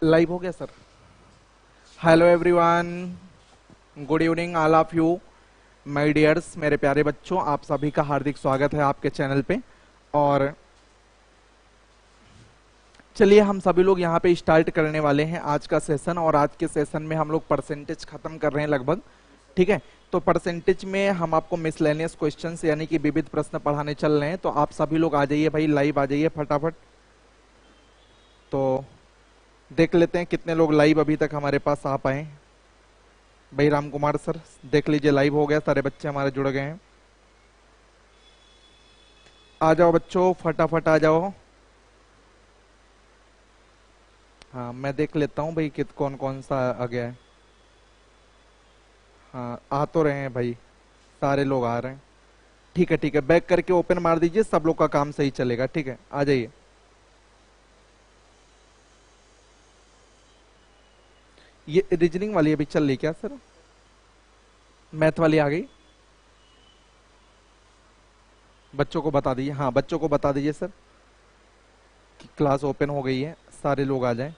Live हो गया sir. Hello everyone, good evening all of you my dears, मेरे प्यारे बच्चों, आप सभी का हार्दिक स्वागत है आपके चैनल पे। और चलिए हम सभी लोग यहाँ पे स्टार्ट करने वाले हैं आज का सेशन। और आज के सेशन में हम लोग परसेंटेज खत्म कर रहे हैं लगभग, ठीक है। तो परसेंटेज में हम आपको मिसलेनियस क्वेश्चंस यानी कि विविध प्रश्न पढ़ाने चल रहे हैं। तो आप सभी लोग आ जाइए भाई, लाइव आ जाइए फटाफट। तो देख लेते हैं कितने लोग लाइव अभी तक हमारे पास आ पाए। भाई राम कुमार सर देख लीजिए, लाइव हो गया, सारे बच्चे हमारे जुड़ गए हैं। आ जाओ बच्चों, फटाफट आ जाओ। हाँ मैं देख लेता हूँ भाई कित कौन कौन सा आ गया है। हाँ आ तो रहे हैं भाई, सारे लोग आ रहे हैं। ठीक है ठीक है, बैक करके ओपन मार दीजिए, सब लोग का काम सही चलेगा। ठीक है, आ जाइए। ये रीजनिंग वाली अभी चल रही क्या सर? मैथ वाली आ गई? बच्चों को बता दीजिए, हाँ बच्चों को बता दीजिए सर कि क्लास ओपन हो गई है, सारे लोग आ जाएं।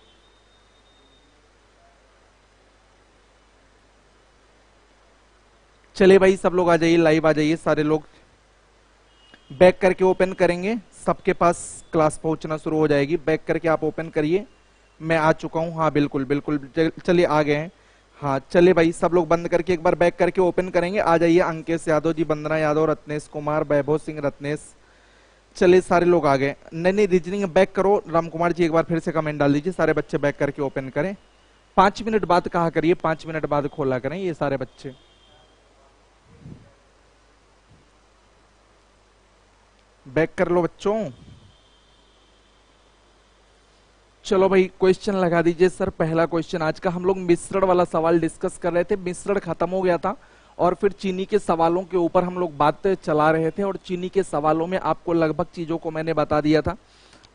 चलिए भाई सब लोग आ जाइए, लाइव आ जाइए सारे लोग। बैक करके ओपन करेंगे, सबके पास क्लास पहुंचना शुरू हो जाएगी। बैक करके आप ओपन करिए। मैं आ चुका हूं, हाँ बिल्कुल बिल्कुल, चलिए आ गए हैं। हाँ चलिए भाई सब लोग बंद करके एक बार बैक करके ओपन करेंगे। आ जाइए, अंकेश यादव जी, वंदना यादव, रत्नेश कुमार, वैभव सिंह, रत्नेश। चलिए सारे लोग आ गए। नहीं नहीं, रीजनिंग बैक करो। राम कुमार जी एक बार फिर से कमेंट डाल दीजिए, सारे बच्चे बैक करके ओपन करें। 5 मिनट बाद कहा करिए, 5 मिनट बाद खोला करें ये सारे बच्चे। बैक कर लो बच्चों। चलो भाई क्वेश्चन लगा दीजिए सर। पहला क्वेश्चन आज का, हम लोग मिश्रण वाला सवाल डिस्कस कर रहे थे, मिश्रण खत्म हो गया था और फिर चीनी के सवालों के ऊपर हम लोग बात चला रहे थे। और चीनी के सवालों में आपको लगभग चीजों को मैंने बता दिया था।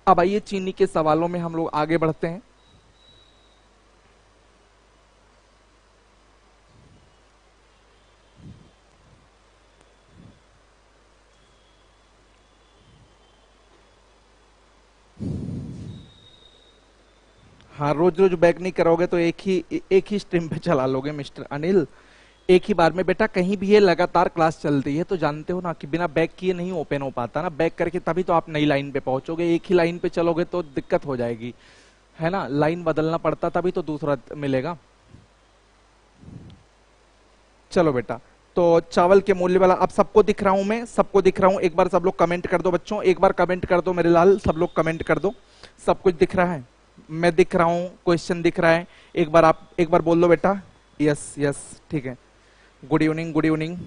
अब आइए चीनी के सवालों में हम लोग आगे बढ़ते हैं। हाँ रोज रोज बैक नहीं करोगे तो एक ही स्ट्रीम पे चला लोगे मिस्टर अनिल। एक ही बार में बेटा, कहीं भी ये लगातार क्लास चलती है तो जानते हो ना कि बिना बैक किए नहीं ओपन हो पाता ना। बैक करके तभी तो आप नई लाइन पे पहुंचोगे, एक ही लाइन पे चलोगे तो दिक्कत हो जाएगी, है ना। लाइन बदलना पड़ता तभी तो दूसरा मिलेगा। चलो बेटा, तो चावल के मूल्य वाला अब सबको दिख रहा हूं, मैं सबको दिख रहा हूं। एक बार सब लोग कमेंट कर दो बच्चों, एक बार कमेंट कर दो मेरे लाल, सब लोग कमेंट कर दो। सब कुछ दिख रहा है, मैं दिख रहा हूं, क्वेश्चन दिख रहा है। एक बार आप एक बार बोल दो बेटा, यस यस ठीक है। Good evening good evening.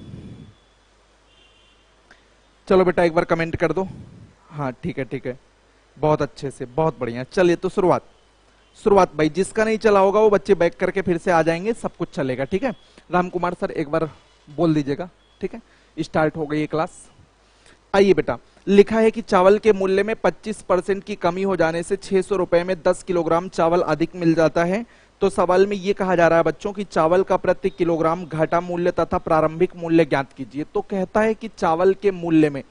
चलो बेटा एक बार कमेंट कर दो। हाँ ठीक है ठीक है, बहुत अच्छे से, बहुत बढ़िया। चलिए तो शुरुआत शुरुआत भाई, जिसका नहीं चला होगा वो बच्चे बैक करके फिर से आ जाएंगे, सब कुछ चलेगा। ठीक है, राम कुमार सर एक बार बोल दीजिएगा। ठीक है, स्टार्ट हो गई है क्लास। आइए बेटा, लिखा है कि चावल के मूल्य में 25% की कमी हो जाने से 600 रुपए में 10 किलोग्राम चावल अधिक मिल जाता है। तो सवाल में यह कहा जा रहा है बच्चों कि चावल का प्रति किलोग्राम घाटा मूल्य तथा प्रारंभिक मूल्य ज्ञात कीजिए। तो कहता है कि चावल के मूल्य में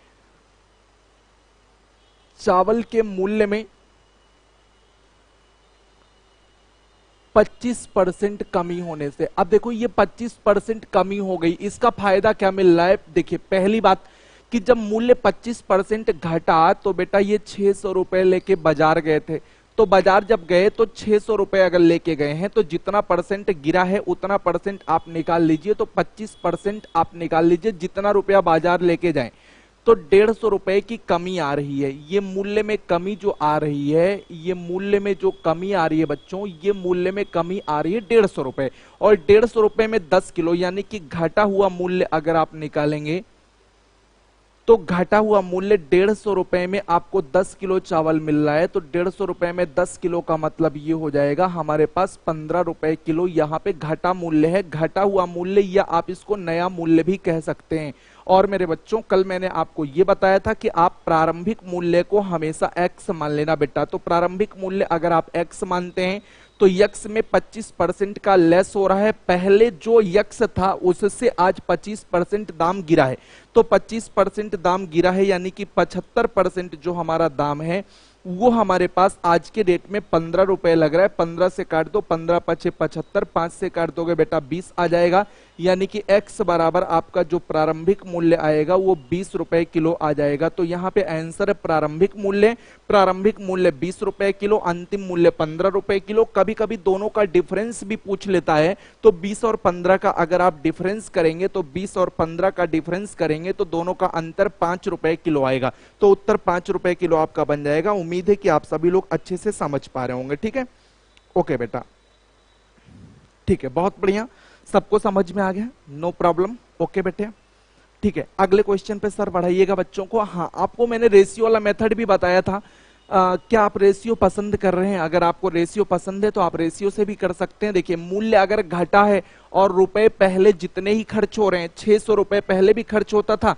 25% कमी होने से, अब देखो ये 25% कमी हो गई, इसका फायदा क्या मिल रहा है? देखिए पहली बात कि जब मूल्य 25% घटा तो बेटा ये 600 रुपए लेके बाजार गए थे। तो बाजार जब गए तो 600 रुपए अगर लेके गए हैं तो जितना परसेंट गिरा है उतना परसेंट आप निकाल लीजिए। तो 25% आप निकाल लीजिए, जितना रुपया बाजार लेके जाए तो 150 रुपए की कमी आ रही है। ये मूल्य में कमी जो आ रही है, ये मूल्य में जो कमी आ रही है बच्चों, ये मूल्य में कमी आ रही है 150 रुपए। और 150 रुपए में 10 किलो यानी कि घटा हुआ मूल्य अगर आप निकालेंगे तो घटा हुआ मूल्य 150 रुपए में आपको 10 किलो चावल मिल रहा है। तो 150 रुपए में 10 किलो का मतलब ये हो जाएगा हमारे पास 15 रुपए किलो। यहाँ पे घटा मूल्य है, घटा हुआ मूल्य, या आप इसको नया मूल्य भी कह सकते हैं। और मेरे बच्चों कल मैंने आपको ये बताया था कि आप प्रारंभिक मूल्य को हमेशा x मान लेना बेटा। तो प्रारंभिक मूल्य अगर आप x मानते हैं तो यक्स में 25% का लेस हो रहा है। पहले जो यक्स था उससे आज 25% दाम गिरा है। तो 25% दाम गिरा है यानी कि 75% जो हमारा दाम है वो हमारे पास आज के डेट में 15 रुपए लग रहा है। 15 से काट दो, 15 पचे 75, 5 से काट दोगे बेटा 20 आ जाएगा, यानी कि x बराबर आपका जो प्रारंभिक मूल्य आएगा वो 20 रुपए किलो आ जाएगा। तो यहाँ पे आंसर है प्रारंभिक मूल्य 20 रुपए किलो, अंतिम मूल्य 15 रुपए किलो। कभी कभी दोनों का डिफरेंस भी पूछ लेता है, तो 20 और 15 का अगर आप डिफरेंस करेंगे तो 20 और 15 का डिफरेंस करेंगे तो दोनों का अंतर 5 रुपए किलो आएगा। तो उत्तर 5 रुपए किलो आपका बन जाएगा। उम्मीद है कि आप सभी लोग अच्छे से समझ पा रहे होंगे। ठीक है, ओके बेटा, ठीक है, बहुत बढ़िया, सबको समझ में आ गया, नो प्रॉब्लम। ओके बेटे, ठीक है, अगले क्वेश्चन पे सर बढ़ाइएगा बच्चों को। हाँ, आपको मैंने रेशियो वाला मेथड भी बताया था। क्या आप रेशियो पसंद कर रहे हैं? अगर आपको रेशियो पसंद है तो आप रेशियो से भी कर सकते हैं। देखिए, मूल्य अगर घटा है और रुपए पहले जितने ही खर्च हो रहे हैं, 600 रुपए पहले भी खर्च होता था,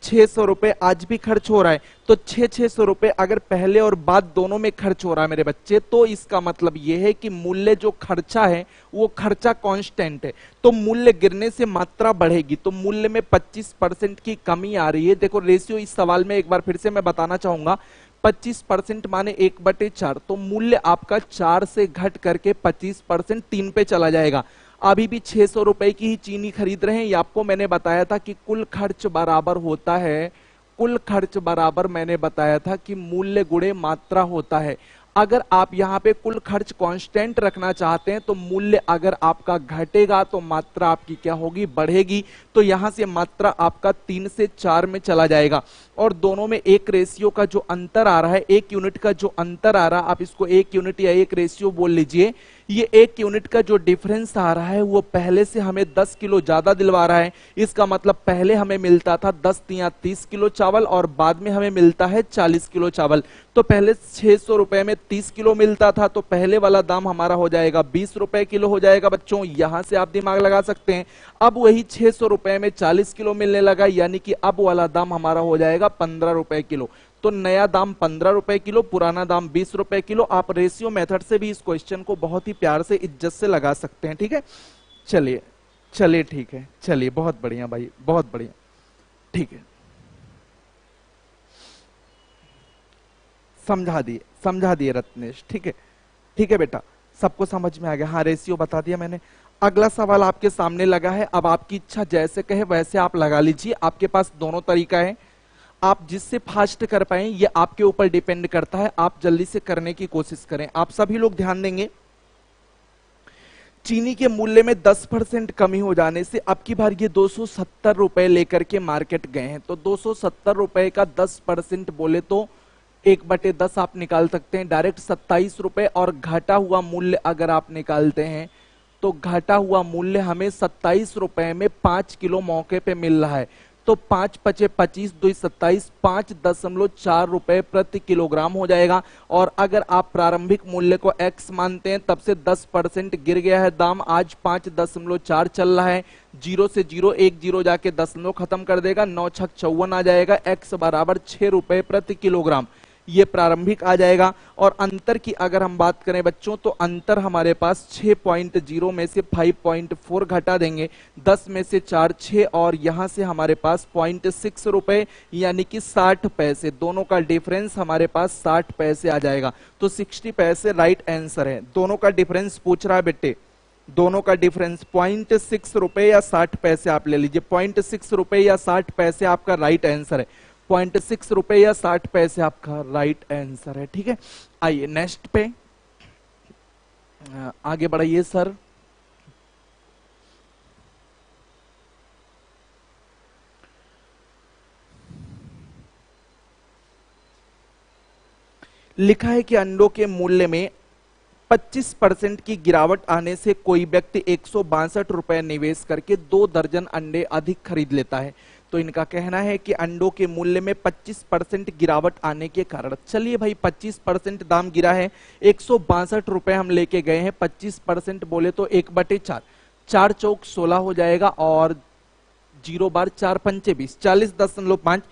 600 रुपए आज भी खर्च हो रहा है, तो 600 रुपए अगर पहले और बाद दोनों में खर्च हो रहा है मेरे बच्चे, तो इसका मतलब यह है कि मूल्य जो खर्चा है वो खर्चा कांस्टेंट है। तो मूल्य गिरने से मात्रा बढ़ेगी, तो मूल्य में 25% की कमी आ रही है। देखो रेशियो इस सवाल में एक बार फिर से मैं बताना चाहूंगा, 25% माने 1/4, तो मूल्य आपका 4 से घट करके 25% 3 पे चला जाएगा। अभी भी 600 रुपए की ही चीनी खरीद रहे हैं। ये आपको मैंने बताया था कि कुल खर्च बराबर होता है, कुल खर्च बराबर मैंने बताया था कि मूल्य गुणे मात्रा होता है। अगर आप यहाँ पे कुल खर्च कांस्टेंट रखना चाहते हैं तो मूल्य अगर आपका घटेगा तो मात्रा आपकी क्या होगी? बढ़ेगी। तो यहां से मात्रा आपका 3 से 4 में चला जाएगा और दोनों में एक रेशियो का जो अंतर आ रहा है, 1 यूनिट का जो अंतर आ रहा है, आप इसको 1 यूनिट या 1 रेशियो बोल लीजिए। ये 1 यूनिट का जो डिफरेंस आ रहा है वो पहले से हमें 10 किलो ज्यादा दिलवा रहा है। इसका मतलब पहले हमें मिलता था 10 या 30 किलो चावल और बाद में हमें मिलता है 40 किलो चावल। तो पहले 600 रुपए में 30 किलो मिलता था, तो पहले वाला दाम हमारा हो जाएगा 20 रुपए किलो हो जाएगा बच्चों। यहां से आप दिमाग लगा सकते हैं। अब वही 600 रुपए में 40 किलो मिलने लगा, यानी कि अब वाला दाम हमारा हो जाएगा 15 रुपए किलो। तो नया दाम 15 रुपए किलो, पुराना दाम 20 रुपए किलो। आप रेशियो मेथड से भी इस क्वेश्चन को बहुत ही प्यार से इज्जत से लगा सकते हैं। ठीक है, चलिए चलिए, ठीक है, चलिए, बहुत बढ़िया भाई, बहुत बढ़िया, ठीक है, समझा दिए रत्नेश। ठीक है, ठीक है बेटा, सबको समझ में आ गया। हाँ, रेशियो बता दिया मैंने। अगला सवाल आपके सामने लगा है। अब आपकी इच्छा जैसे कहे वैसे आप लगा लीजिए। आपके पास दोनों तरीका है, आप जिससे फास्ट कर पाए ये आपके ऊपर डिपेंड करता है। आप जल्दी से करने की कोशिश करें। आप सभी लोग ध्यान देंगे, चीनी के मूल्य में 10% कमी हो जाने से अब की बार ये 270 रुपए लेकर के मार्केट गए हैं। तो 270 रुपए का 10% बोले तो 1/10 आप निकाल सकते हैं, डायरेक्ट 27 रुपए। और घटा हुआ मूल्य अगर आप निकालते हैं तो घटा हुआ मूल्य हमें 27 रुपए में 5 किलो मौके पे मिल रहा है। तो 5 पचे 25, 2 27, 5.4 रुपए प्रति किलोग्राम हो जाएगा। और अगर आप प्रारंभिक मूल्य को x मानते हैं, तब से 10% गिर गया है दाम, आज 5.4 चल रहा है। 0 से 0, 1 0 जाके 10 खत्म कर देगा, 9 छक 54 आ जाएगा। x बराबर 6 रुपए प्रति किलोग्राम, ये प्रारंभिक आ जाएगा। और अंतर की अगर हम बात करें बच्चों, तो अंतर हमारे पास 6.0 में से 5.4 घटा देंगे, 10 में से 4 6, और यहां से हमारे पास 0.6 रुपए यानी कि 60 पैसे, दोनों का डिफरेंस हमारे पास 60 पैसे आ जाएगा। तो 60 पैसे राइट आंसर है। दोनों का डिफरेंस पूछ रहा है बेटे, दोनों का डिफरेंस 0.6 रुपए या 60 पैसे आप ले लीजिए। 0.6 रुपए या 60 पैसे आपका राइट आंसर है। 0.6 रुपए या 60 पैसे आपका राइट आंसर है। ठीक है, आइए नेक्स्ट पे आगे बढ़ाइए सर। लिखा है कि अंडों के मूल्य में 25% की गिरावट आने से कोई व्यक्ति 162 रुपए निवेश करके 2 दर्जन अंडे अधिक खरीद लेता है। तो इनका कहना है कि अंडों के मूल्य में 25% गिरावट आने के कारण, चलिए भाई 25% दाम गिरा है, 162 रुपए हम लेके गए हैं, 25% बोले तो 1/4, 4 चौक 16 हो जाएगा और 0 बार 4 पंचे 20, 40.5,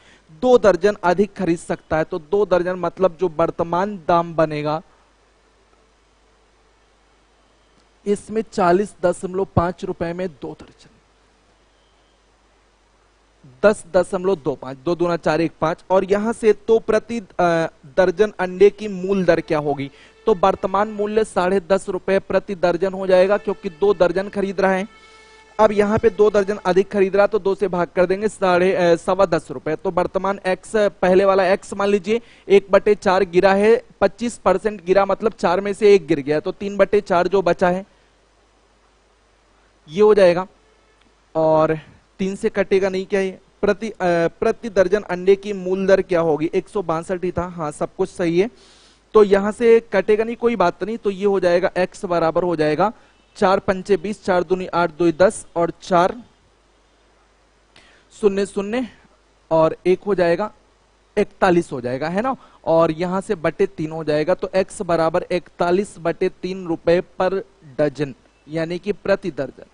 2 दर्जन अधिक खरीद सकता है। तो 2 दर्जन मतलब जो वर्तमान दाम बनेगा इसमें 40.5 रुपए में 2 दर्जन। 10.25, 2 दूना 4 1 5। और यहां से तो प्रति दर्जन अंडे की मूल दर क्या होगी, तो वर्तमान मूल्य 10.5 रुपए प्रति दर्जन हो जाएगा, क्योंकि 2 दर्जन खरीद रहा है। अब यहाँ पे 2 दर्जन अधिक खरीद रहा तो 2 से भाग कर देंगे, 10.25 रुपए। तो वर्तमान x, पहले वाला x मान लीजिए 1/4 गिरा है, 25% गिरा, मतलब 4 में से 1 गिर गया, तो 3/4 जो बचा है ये हो जाएगा। और 3 से कटेगा नहीं, क्या ये प्रति दर्जन अंडे की मूल दर क्या होगी, 162 ही था। हाँ, सब कुछ सही है, तो यहां से कटेगा नहीं, कोई बात नहीं। तो ये हो जाएगा x बराबर हो जाएगा 4 पंचे 20, 4 दूनी 8, 2 10, और 4 0 0, और 1 हो जाएगा 41 हो जाएगा, है ना। और यहां से बटे 3 हो जाएगा, तो x बराबर 41/3 रुपए पर डजन, यानी कि प्रति दर्जन।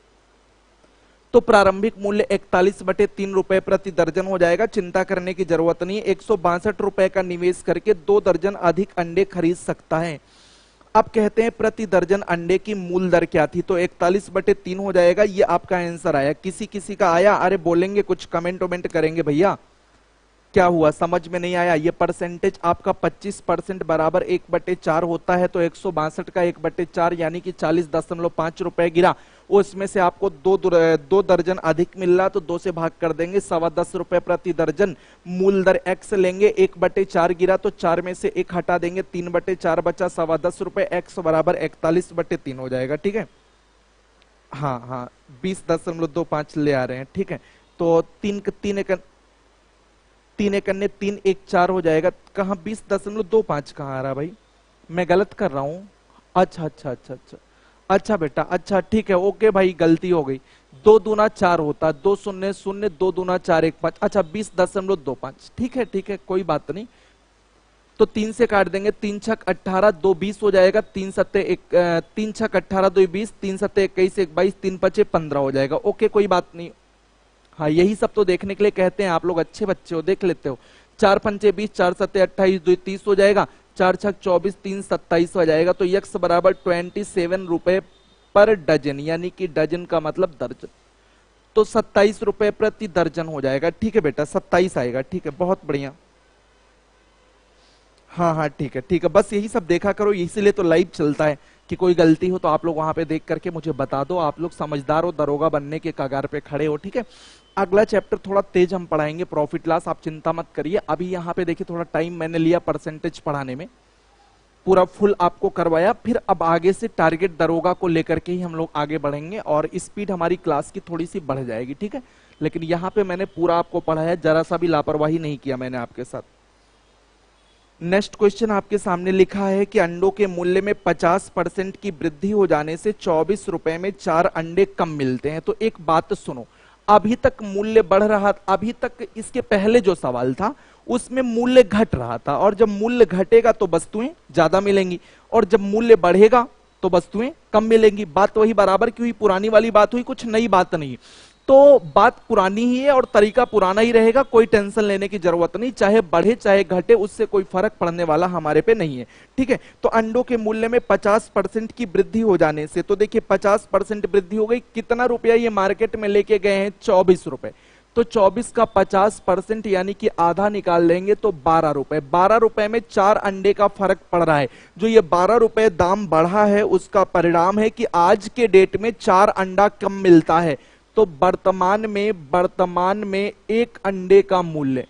तो प्रारंभिक मूल्य 41/3 रुपए प्रति दर्जन हो जाएगा। चिंता करने की जरूरत नहीं, 162 रुपए का निवेश करके 2 दर्जन अधिक अंडे खरीद सकता है। अब कहते हैं प्रति दर्जन अंडे की मूल दर क्या थी, तो 41/3 हो जाएगा। ये आपका आंसर आया। किसी किसी का आया, अरे बोलेंगे कुछ, कमेंट वमेंट करेंगे भैया क्या हुआ, समझ में नहीं आया। ये परसेंटेज आपका 25% बराबर 1/4 होता है, तो 162 का 1/4 यानी कि 40.5 रुपए गिरा। उसमें से आपको 2 दर्जन अधिक मिल रहा, तो 2 से भाग कर देंगे, 10.25 रुपए प्रति दर्जन। मूल दर x लेंगे, 1/4 गिरा तो 4 में से 1 हटा देंगे, 3/4 बचा, 10.25 रुपए। x बराबर 41/3 हो जाएगा, ठीक है। हाँ हाँ, 20.25 ले आ रहे हैं, ठीक है। तो 3 एक 3 1 4 हो जाएगा। कहाँ 20.25 कहाँ आ रहा भाई, मैं गलत कर रहा हूँ। अच्छा अच्छा अच्छा अच्छा अच्छा बेटा, अच्छा ठीक है, ओके भाई, गलती हो गई। 2 दूना 4 होता, 2 0 0, 2 दूना 4 1 5। अच्छा 20.25, ठीक है ठीक है, कोई बात नहीं। तो 3 से काट देंगे, 3 छक 18, 2 20 हो जाएगा, 3 सत्ते 3 छक 18, 2 20, 3 सत्ते 21, 1 22, 3 पचे 15 हो जाएगा। ओके, कोई बात नहीं। हाँ, यही सब तो देखने के लिए कहते हैं, आप लोग अच्छे बच्चे हो, देख लेते हो। 4 पंचे 20, 4 सत्ते 28, 2 30 हो जाएगा, 4 छक 24, 3 27 हो जाएगा। तो x बराबर 27 रुपए पर डजन, यानी कि डजन का मतलब दर्जन, तो 27 रुपए प्रति दर्जन हो जाएगा। ठीक है बेटा, 27 आएगा, ठीक है, बहुत बढ़िया। हाँ हाँ ठीक है ठीक है, बस यही सब देखा करो, इसीलिए तो लाइव चलता है कि कोई गलती हो तो आप लोग वहां पे देख करके मुझे बता दो। आप लोग समझदार हो, दरोगा बनने के कगार पे खड़े हो, ठीक है। अगला चैप्टर थोड़ा तेज हम पढ़ाएंगे, प्रॉफिट लॉस, आप चिंता मत करिए। अभी यहाँ पे देखिए थोड़ा टाइम मैंने लिया परसेंटेज पढ़ाने में, पूरा फुल आपको करवाया। फिर अब आगे से टारगेट दरोगा को लेकर के ही हम लोग आगे बढ़ेंगे और स्पीड हमारी क्लास की थोड़ी सी बढ़ जाएगी, ठीक है। लेकिन यहाँ पे मैंने पूरा आपको पढ़ाया, जरा सा भी लापरवाही नहीं किया मैंने आपके साथ। नेक्स्ट क्वेश्चन आपके सामने लिखा है कि अंडों के मूल्य में 50% की वृद्धि हो जाने से 24 रुपए में 4 अंडे कम मिलते हैं। तो एक बात सुनो, अभी तक मूल्य बढ़ रहा, अभी तक इसके पहले जो सवाल था उसमें मूल्य घट रहा था, और जब मूल्य घटेगा तो वस्तुएं ज्यादा मिलेंगी, और जब मूल्य बढ़ेगा तो वस्तुएं कम मिलेंगी। बात वही बराबर की हुई, पुरानी वाली बात हुई, कुछ नई बात नहीं। तो बात पुरानी ही है और तरीका पुराना ही रहेगा, कोई टेंशन लेने की जरूरत नहीं, चाहे बढ़े चाहे घटे, उससे कोई फर्क पड़ने वाला हमारे पे नहीं है, ठीक है। तो अंडों के मूल्य में 50% की वृद्धि हो जाने से, तो देखिए 50% वृद्धि हो गई, कितना रुपया ये मार्केट में लेके गए हैं, 24 रुपए। तो 24 का 50% यानी कि आधा निकाल लेंगे तो 12 रुपए। 12 रुपए में 4 अंडे का फर्क पड़ रहा है। जो ये 12 रुपए दाम बढ़ा है उसका परिणाम है कि आज के डेट में 4 अंडा कम मिलता है। तो वर्तमान में एक अंडे का मूल्य,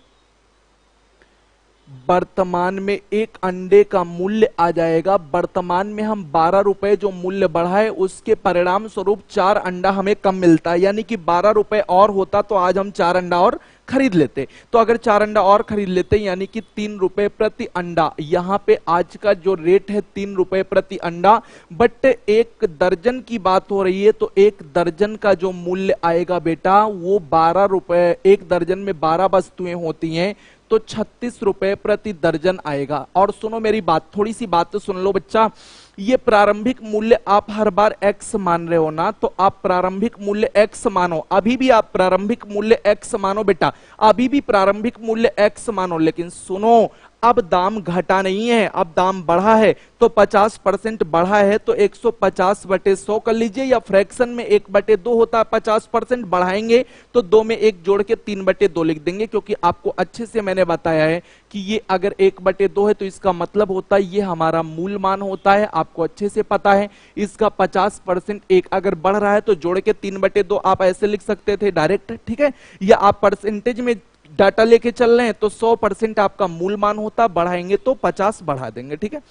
वर्तमान में एक अंडे का मूल्य आ जाएगा, वर्तमान में हम 12 रुपए जो मूल्य बढ़ा है उसके परिणाम स्वरूप 4 अंडा हमें कम मिलता है। यानी कि 12 रुपए और होता तो आज हम 4 अंडा और खरीद लेते। तो अगर 4 अंडा और खरीद लेते यानी कि 3 रुपए प्रति अंडा, यहाँ पे आज का जो रेट है 3 रुपए प्रति अंडा। बट एक दर्जन की बात हो रही है, तो एक दर्जन का जो मूल्य आएगा बेटा वो 12 रुपए, एक दर्जन में 12 वस्तुएं होती हैं तो 36 रुपए प्रति दर्जन आएगा। और सुनो मेरी बात, थोड़ी सी बात तो सुन लो बच्चा, ये प्रारंभिक मूल्य आप हर बार x मान रहे हो ना, तो आप प्रारंभिक मूल्य x मानो, अभी भी आप प्रारंभिक मूल्य x मानो बेटा, अभी भी प्रारंभिक मूल्य x मानो। लेकिन सुनो, अब दाम घटा नहीं है, अब दाम बढ़ा है, तो 50% बढ़ा है तो 150/100 कर लीजिए, या फ्रैक्शन में 1/2 होता है, 50% बढ़ाएंगे तो 2 में 1 जोड़ के 3/2 लिख देंगे, क्योंकि आपको अच्छे से मैंने बताया है कि ये अगर 1/2 है तो इसका मतलब होता है ये हमारा मूल मान होता है, आपको अच्छे से पता है। इसका 50% एक अगर बढ़ रहा है तो जोड़ के 3/2 आप ऐसे लिख सकते थे डायरेक्ट, ठीक है। या आप परसेंटेज में डाटा लेके चल रहे हैं तो 100% आपका मूल मान होता, बढ़ाएंगे तो 50 बढ़ा देंगे, ठीक है।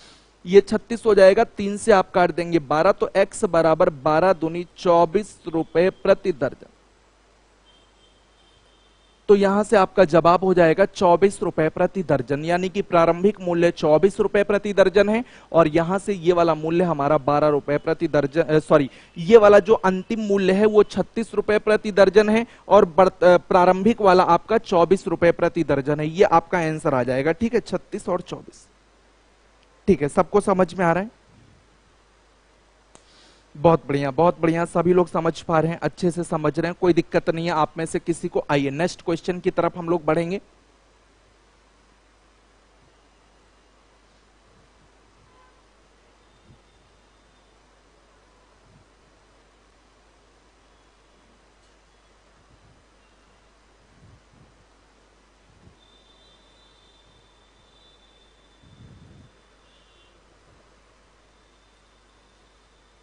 ये 36 हो जाएगा, 3 से आप काट देंगे 12, तो x बराबर 12 दूनी 24 रुपए प्रति दर्जन। तो यहां से आपका जवाब हो जाएगा 24 रुपए प्रति दर्जन, यानी कि प्रारंभिक मूल्य 24 रुपए प्रति दर्जन है, और यहां से ये वाला मूल्य हमारा 12 रुपए प्रति दर्जन, सॉरी, ये वाला जो अंतिम मूल्य है वो 36 रुपए प्रति दर्जन है, और प्रारंभिक वाला आपका 24 रुपए प्रति दर्जन है। ये आपका आंसर आ जाएगा, ठीक है, 36 और 24। ठीक है, सबको समझ में आ रहा है? बहुत बढ़िया, बहुत बढ़िया, सभी लोग समझ पा रहे हैं, अच्छे से समझ रहे हैं, कोई दिक्कत नहीं है आप में से किसी को। आइए नेक्स्ट क्वेश्चन की तरफ हम लोग बढ़ेंगे।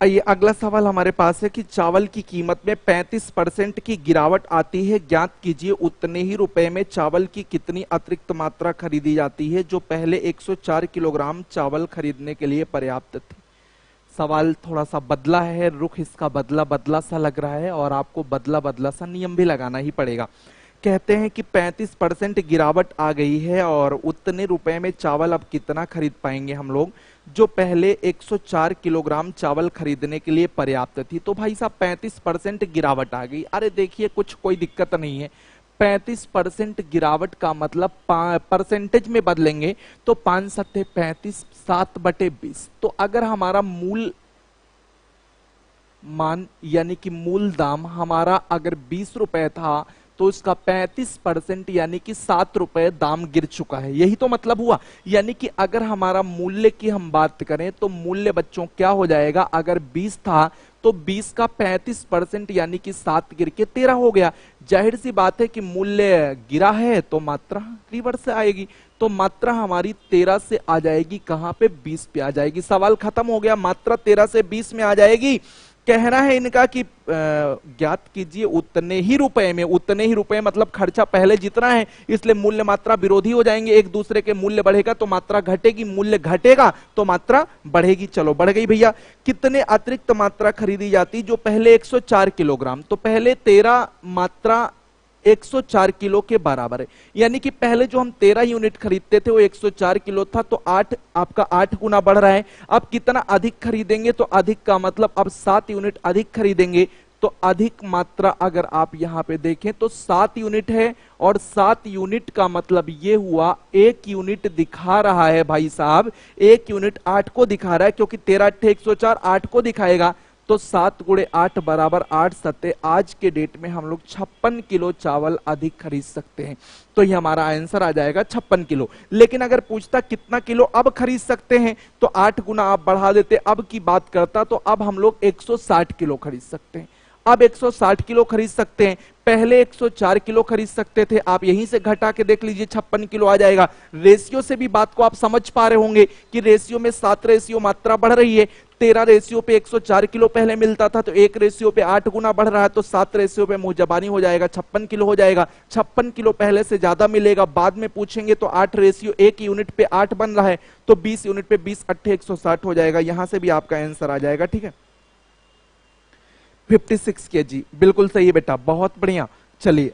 आइए अगला सवाल हमारे पास है कि चावल की कीमत में 35% की गिरावट आती है, ज्ञात कीजिए उतने ही रुपए में चावल की कितनी अतिरिक्त मात्रा खरीदी जाती है जो पहले 104 किलोग्राम चावल खरीदने के लिए पर्याप्त थी। सवाल थोड़ा सा बदला है, रुख इसका बदला बदला सा लग रहा है, और आपको बदला बदला सा नियम भी लगाना ही पड़ेगा। कहते हैं कि 35% गिरावट आ गई है और उतने रुपए में चावल अब कितना खरीद पाएंगे हम लोग जो पहले 104 किलोग्राम चावल खरीदने के लिए पर्याप्त थी। तो भाई साहब 35% गिरावट आ गई, अरे देखिए कुछ कोई दिक्कत नहीं है। 35% गिरावट का मतलब परसेंटेज में बदलेंगे तो 5 सत्ते 35, 7/20। तो अगर हमारा मूल मान यानी कि मूल दाम हमारा अगर 20 रुपए था तो इसका 35% यानी कि 7 रुपए दाम गिर चुका है, यही तो मतलब हुआ। यानी कि अगर हमारा मूल्य की हम बात करें तो मूल्य बच्चों क्या हो जाएगा, अगर 20 था तो 20 का 35% यानी कि 7 गिर के 13 हो गया। जाहिर सी बात है कि मूल्य गिरा है तो मात्रा रिवर्स से आएगी, तो मात्रा हमारी 13 से आ जाएगी, कहां पे, 20 पे आ जाएगी। सवाल खत्म हो गया, मात्रा 13 से 20 में आ जाएगी। कहना है इनका कि ज्ञात कीजिए उतने ही रुपए में, उतने ही रुपए मतलब खर्चा पहले जितना है, इसलिए मूल्य मात्रा विरोधी हो जाएंगे एक दूसरे के। मूल्य बढ़ेगा तो मात्रा घटेगी, मूल्य घटेगा तो मात्रा बढ़ेगी। चलो बढ़ गई भैया। कितने अतिरिक्त मात्रा खरीदी जाती जो पहले 104 किलोग्राम, तो पहले 13 मात्रा 104 किलो के बराबर है। यानी कि पहले जो हम 13 यूनिट खरीदते थे वो 104 किलो था, तो 8 आपका 8 गुना बढ़ रहा है। अब कितना अधिक खरीदेंगे, तो अधिक का मतलब अब 7 यूनिट अधिक खरीदेंगे, तो अधिक मात्रा अगर आप यहां पे देखें तो 7 यूनिट है, और 7 यूनिट का मतलब ये हुआ 1 यूनिट दिखा रहा है भाई साहब, 1 यूनिट 8 को दिखा रहा है, क्योंकि 13 8 104 8 को दिखाएगा, तो 7 गुणे 8 बराबर 8 सत्ते, आज के डेट में हम लोग 56 किलो चावल अधिक खरीद सकते हैं। तो ये हमारा आंसर आ जाएगा 56 किलो। लेकिन अगर पूछता कितना किलो अब खरीद सकते हैं, तो 8 गुना आप बढ़ा देते, अब की बात करता, तो अब हम लोग 160 किलो खरीद सकते हैं। अब 160 किलो खरीद सकते हैं, पहले 104 किलो खरीद सकते थे, आप यहीं से घटा के देख लीजिए 56 किलो आ जाएगा। रेशियो से भी बात को आप समझ पा रहे होंगे कि रेशियो में 7 रेशियो मात्रा बढ़ रही है। 13 रेशियो पे 104 किलो पहले मिलता था, तो 1 रेशियो पे 8 गुना बढ़ रहा है, तो 7 रेशियो पे मुंह जबानी हो जाएगा, 56 किलो हो जाएगा। 56 किलो पहले से ज्यादा मिलेगा, बाद में पूछेंगे तो 8 रेशियो 1 यूनिट पे 8 बन रहा है, तो 20 यूनिट पे 20 अट्ठे 160 हो जाएगा। यहां से भी आपका आंसर आ जाएगा, ठीक है। 56 केजी बिल्कुल सही है बेटा, बहुत बढ़िया। चलिए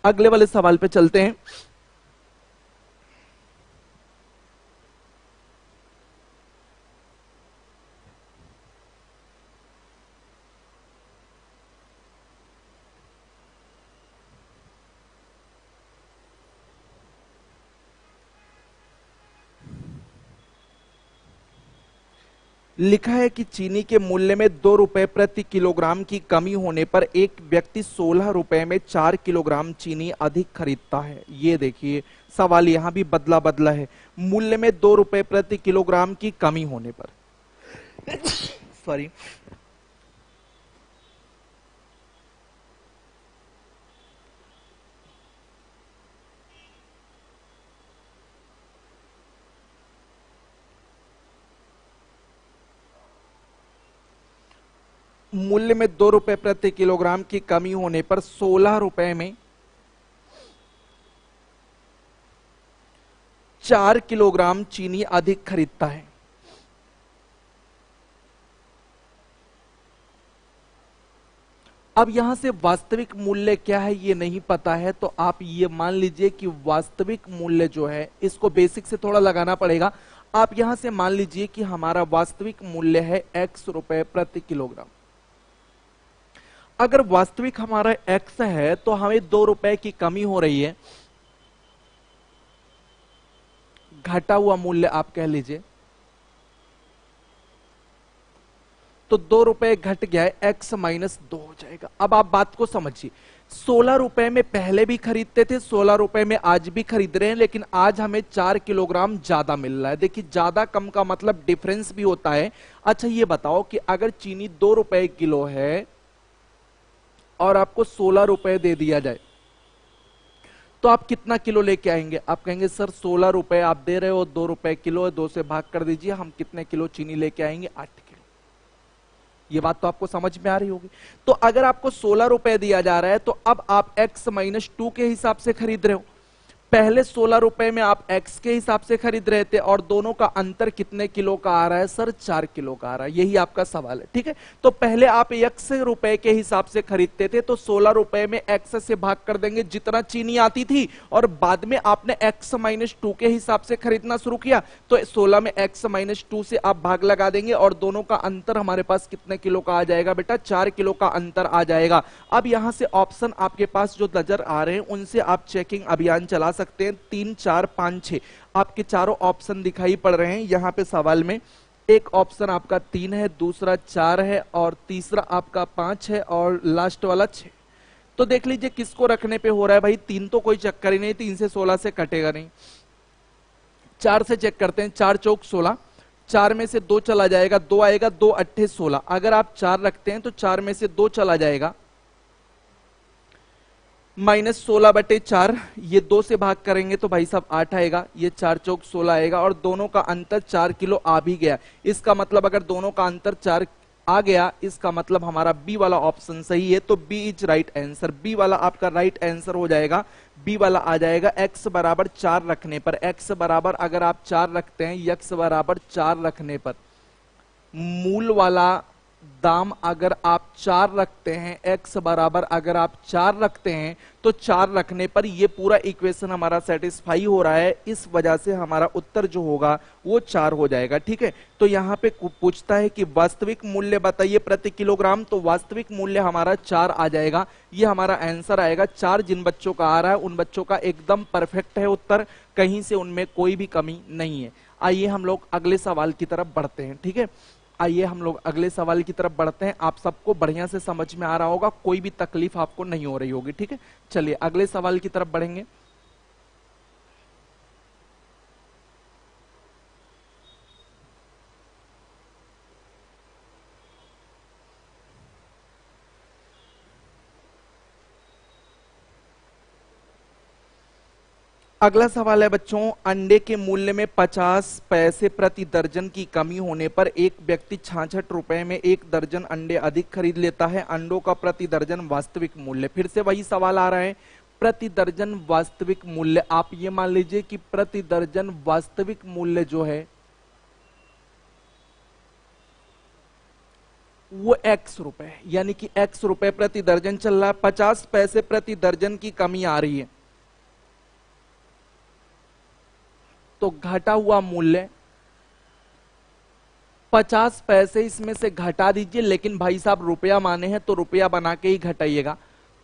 अगले वाले सवाल पे चलते हैं। लिखा है कि चीनी के मूल्य में 2 रुपए प्रति किलोग्राम की कमी होने पर एक व्यक्ति 16 रुपए में 4 किलोग्राम चीनी अधिक खरीदता है। ये देखिए सवाल यहां भी बदला बदला है, मूल्य में 2 रुपए प्रति किलोग्राम की कमी होने पर सॉरी मूल्य में 2 रुपए प्रति किलोग्राम की कमी होने पर 16 रुपए में 4 किलोग्राम चीनी अधिक खरीदता है। अब यहां से वास्तविक मूल्य क्या है ये नहीं पता है, तो आप ये मान लीजिए कि वास्तविक मूल्य जो है इसको बेसिक से थोड़ा लगाना पड़ेगा। आप यहां से मान लीजिए कि हमारा वास्तविक मूल्य है x रुपए प्रति किलोग्राम। अगर वास्तविक हमारा x है तो हमें 2 रुपए की कमी हो रही है, घटा हुआ मूल्य आप कह लीजिए, तो 2 रुपए घट गया है, x माइनस 2 हो जाएगा। अब आप बात को समझिए, 16 रुपए में पहले भी खरीदते थे, 16 रुपए में आज भी खरीद रहे हैं, लेकिन आज हमें 4 किलोग्राम ज्यादा मिल रहा है। देखिए ज्यादा कम का मतलब डिफरेंस भी होता है। अच्छा ये बताओ कि अगर चीनी 2 रुपए किलो है और आपको 16 रुपए दे दिया जाए तो आप कितना किलो लेके आएंगे? आप कहेंगे सर 16 रुपए आप दे रहे हो, 2 रुपए किलो है, 2 से भाग कर दीजिए, हम कितने किलो चीनी लेके आएंगे? 8 किलो। ये बात तो आपको समझ में आ रही होगी। तो अगर आपको 16 रुपए दिया जा रहा है तो अब आप x माइनस 2 के हिसाब से खरीद रहे हो। पहले 16 रुपए में आप x के हिसाब से खरीद रहे थे और दोनों का अंतर कितने किलो का आ रहा है? सर 4 किलो का आ रहा है। यही आपका सवाल है, ठीक है। तो पहले आप x रुपए के हिसाब से खरीदते थे तो 16 रुपए में x से भाग कर देंगे जितना चीनी आती थी, और बाद में आपने x माइनस 2 के हिसाब से खरीदना शुरू किया तो 16 में x माइनस 2 से आप भाग लगा देंगे और दोनों का अंतर हमारे पास कितने किलो का आ जाएगा? बेटा 4 किलो का अंतर आ जाएगा। अब यहां से ऑप्शन आपके पास जो नजर आ रहे हैं उनसे आप चेकिंग अभियान चला सकते हैं। 3 4 5 6 आपके चारों ऑप्शन दिखाई पड़ रहे हैं यहां पे सवाल में। एक ऑप्शन आपका 3 है, दूसरा 4 है और तीसरा आपका 5 है और लास्ट वाला 6। तो देख लीजिए किसको रखने पे हो रहा है भाई। 3 तो कोई चक्कर ही नहीं, 3 से 16 से कटेगा नहीं। 4 से चेक करते हैं, 4 चौक 16, 4 में से 2 चला जाएगा, 2 आएगा, 2 अट्ठे 16। अगर आप 4 रखते हैं तो 4 में से 2 चला जाएगा, माइनस 16 बटे 4, ये 2 से भाग करेंगे तो भाई साहब 8 आएगा, ये 4 चौक 16 आएगा और दोनों का अंतर 4 किलो आ भी गया। इसका मतलब अगर दोनों का अंतर 4 आ गया, इसका मतलब हमारा बी वाला ऑप्शन सही है। तो B is right answer. B वाला आपका राइट आंसर हो जाएगा। बी वाला आ जाएगा x बराबर 4 रखने पर। x बराबर अगर आप 4 रखते हैं, x बराबर 4 रखने पर मूल वाला दाम अगर आप 4 रखते हैं, x बराबर अगर आप 4 रखते हैं तो 4 रखने पर ये पूरा इक्वेशन हमारा सेटिस्फाई हो रहा है। इस वजह से हमारा उत्तर जो होगा वो 4 हो जाएगा, ठीक है। तो यहां पे पूछता है कि वास्तविक मूल्य बताइए प्रति किलोग्राम, तो वास्तविक मूल्य हमारा 4 आ जाएगा। ये हमारा आंसर आएगा। 4 जिन बच्चों का आ रहा है उन बच्चों का एकदम परफेक्ट है उत्तर, कहीं से उनमें कोई भी कमी नहीं है। आइए हम लोग अगले सवाल की तरफ बढ़ते हैं, ठीक है। आइए हम लोग अगले सवाल की तरफ बढ़ते हैं। आप सबको बढ़िया से समझ में आ रहा होगा, कोई भी तकलीफ आपको नहीं हो रही होगी, ठीक है। चलिए अगले सवाल की तरफ बढ़ेंगे। अगला सवाल है बच्चों, अंडे के मूल्य में 50 पैसे प्रति दर्जन की कमी होने पर एक व्यक्ति 66 रुपए में 1 दर्जन अंडे अधिक खरीद लेता है। अंडों का प्रति दर्जन वास्तविक मूल्य। फिर से वही सवाल आ रहा है, प्रति दर्जन वास्तविक मूल्य। आप ये मान लीजिए कि प्रति दर्जन वास्तविक मूल्य जो है वो x रुपए, यानी कि x रुपए प्रति दर्जन चल रहा है। 50 पैसे प्रति दर्जन की कमी आ रही है, तो घटा हुआ मूल्य 50 पैसे इसमें से घटा दीजिए, लेकिन भाई साहब रुपया माने हैं तो रुपया बना के ही घटाइएगा।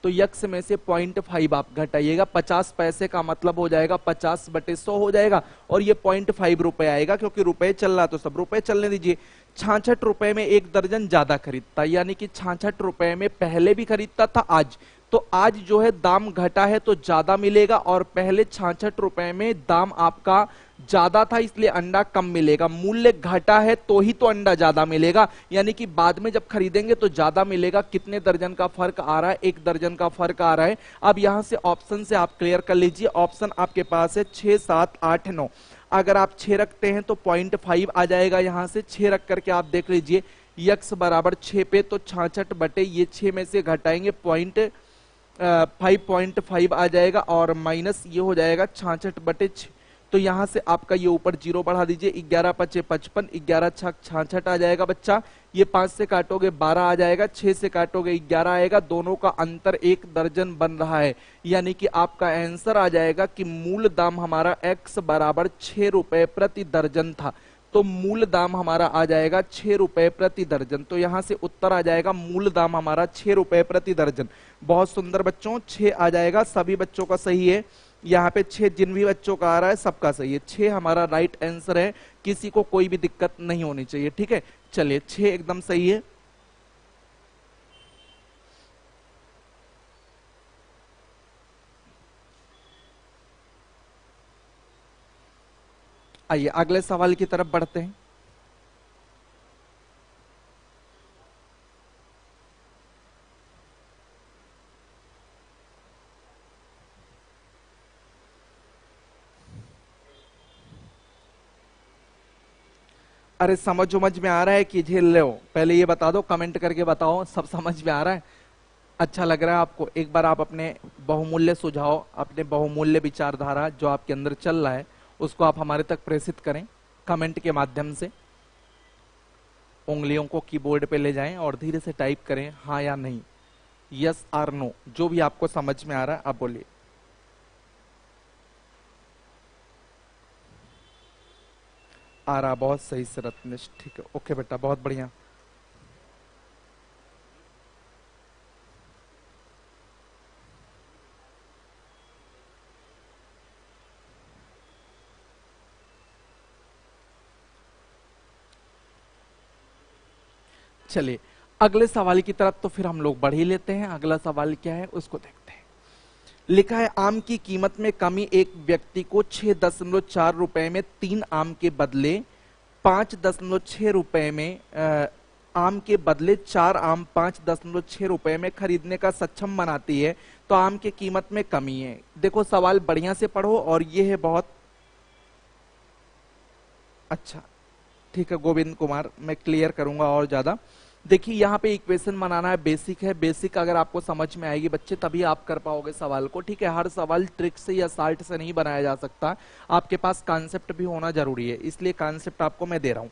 तो यक्स में से 0.5 आप घटाइएगा। 50 पैसे का मतलब हो जाएगा 50 बटे 100 हो जाएगा और ये 0.5 रुपए आएगा, क्योंकि रुपए चल रहा तो सब रुपए चलने दीजिए। 66 रुपए में एक दर्जन ज्यादा खरीदता, यानी कि 66 रुपए में पहले भी खरीदता था आज, तो आज जो है दाम घटा है तो ज्यादा मिलेगा, और पहले 66 रुपए में दाम आपका ज्यादा था इसलिए अंडा कम मिलेगा। मूल्य घटा है तो ही तो अंडा ज्यादा मिलेगा, यानी कि बाद में जब खरीदेंगे तो ज्यादा मिलेगा। कितने दर्जन का फर्क आ रहा है? 1 दर्जन का फर्क आ रहा है। अब यहां से ऑप्शन से आप क्लियर कर लीजिए। ऑप्शन आपके पास है 6, 7, 8, 9। अगर आप 6 रखते हैं तो 0.5 आ जाएगा। यहां से 6 रख करके आप देख लीजिए यक्स बराबर 6 पे, तो 66 बटे ये 6 में से घटाएंगे 5.5 आ जाएगा, और माइनस ये हो जाएगा 66 बटे 6। तो यहां से आपका ये ऊपर 0 बढ़ा दीजिए, 11 पचे 55, 11 छक 66 आ जाएगा बच्चा। ये 5 से काटोगे 12 आ जाएगा, 6 से काटोगे 11 आएगा, दोनों का अंतर 1 दर्जन बन रहा है। यानी कि आपका आंसर आ जाएगा कि मूल दाम हमारा x बराबर 6 रुपए प्रति दर्जन था, तो मूल दाम हमारा आ जाएगा 6 रुपए प्रति दर्जन। तो यहां से उत्तर आ जाएगा मूल दाम हमारा 6 रुपए प्रति दर्जन। बहुत सुंदर बच्चों, 6 आ जाएगा, सभी बच्चों का सही है। यहाँ पे 6 जिन भी बच्चों का आ रहा है सबका सही है, 6 हमारा राइट आंसर है, किसी को कोई भी दिक्कत नहीं होनी चाहिए। ठीक है, चलिए 6 एकदम सही है। आइए अगले सवाल की तरफ बढ़ते हैं। अरे समझ में आ रहा है कि झेल रहे हो? पहले ये बता दो, कमेंट करके बताओ सब समझ में आ रहा है, अच्छा लग रहा है आपको? एक बार आप अपने बहुमूल्य सुझाव, अपने बहुमूल्य विचारधारा जो आपके अंदर चल रहा है उसको आप हमारे तक प्रेषित करें कमेंट के माध्यम से। उंगलियों को कीबोर्ड पे ले जाएं और धीरे से टाइप करें हाँ या नहीं, यस और नो, जो भी आपको समझ में आ रहा है आप बोलिए। आ रहा, बहुत सही से रत्नेश, ठीक है, ओके बेटा, बहुत बढ़िया। चलिए अगले सवाल की तरफ तो फिर हम लोग बढ़ ही लेते हैं। अगला सवाल क्या है उसको देखते हैं। लिखा है आम की कीमत में कमी एक व्यक्ति को 6.4 रुपए में 3 आम के बदले 5.6 रुपए में आम के बदले 4 आम 5.6 रुपए में खरीदने का सक्षम बनाती है, तो आम की कीमत में कमी है। देखो सवाल बढ़िया से पढ़ो, और ये है बहुत अच्छा, ठीक है गोविंद कुमार, मैं क्लियर करूंगा और ज्यादा। देखिए यहाँ पे इक्वेशन बनाना है, बेसिक है, बेसिक अगर आपको समझ में आएगी बच्चे तभी आप कर पाओगे सवाल को। ठीक है, हर सवाल ट्रिक से या साल्ट से नहीं बनाया जा सकता, आपके पास कॉन्सेप्ट भी होना जरूरी है, इसलिए कॉन्सेप्ट आपको मैं दे रहा हूं।